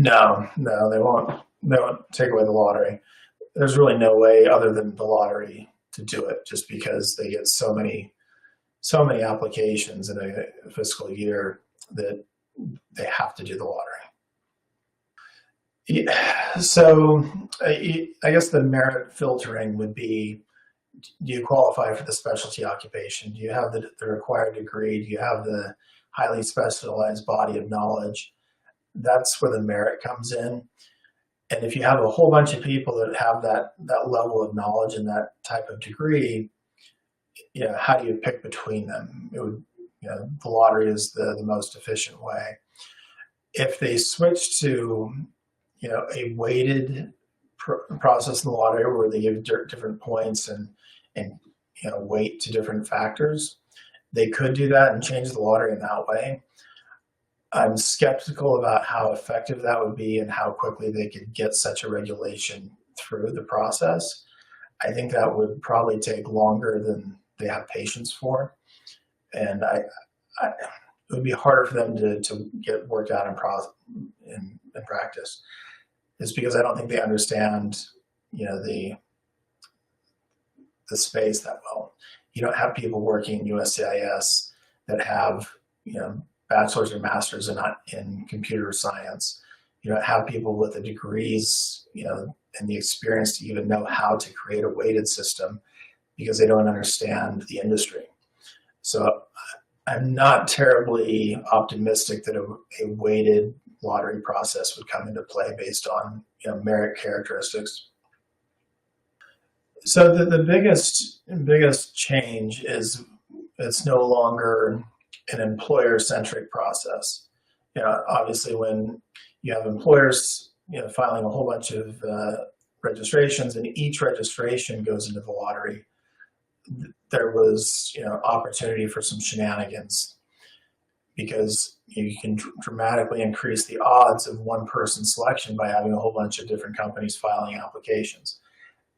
No, they won't. They won't take away the lottery. There's really no way other than the lottery to do it, just because they get so many applications in a fiscal year that they have to do the lottery. Yeah, so I guess the merit filtering would be: do you qualify for the specialty occupation? Do you have the required degree? Do you have the highly specialized body of knowledge? That's where the merit comes in. And if you have a whole bunch of people that have that level of knowledge and that type of degree, how do you pick between them? It would, the lottery is the most efficient way. If they switch to, a weighted process in the lottery where they give different points and weight to different factors, they could do that and change the lottery in that way. I'm skeptical about how effective that would be and how quickly they could get such a regulation through the process. I think that would probably take longer than they have patience for. And it would be harder for them to get worked out in practice. It's because I don't think they understand, the space that well. You don't have people working in USCIS that have, bachelor's or master's in computer science. You don't have people with the degrees, and the experience to even know how to create a weighted system because they don't understand the industry. So I'm not terribly optimistic that a weighted lottery process would come into play based on merit characteristics. So the biggest change is it's no longer an employer-centric process. Obviously, when you have employers, filing a whole bunch of registrations, and each registration goes into the lottery, there was, opportunity for some shenanigans because you can dramatically increase the odds of one person selection by having a whole bunch of different companies filing applications.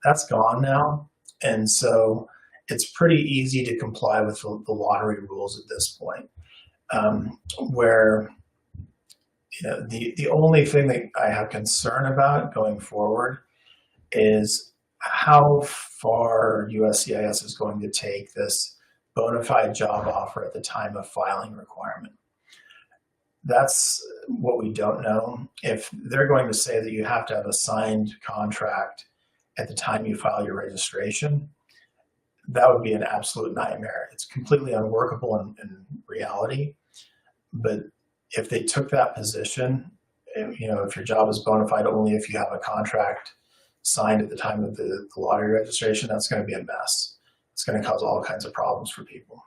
That's gone now, and so it's pretty easy to comply with the lottery rules at this point, where the only thing that I have concern about going forward is how far USCIS is going to take this bona fide job offer at the time of filing requirement. That's what we don't know. If they're going to say that you have to have a signed contract at the time you file your registration, that would be an absolute nightmare. It's completely unworkable in reality. But if they took that position, if your job is bona fide only if you have a contract signed at the time of the lottery registration, that's going to be a mess. It's going to cause all kinds of problems for people.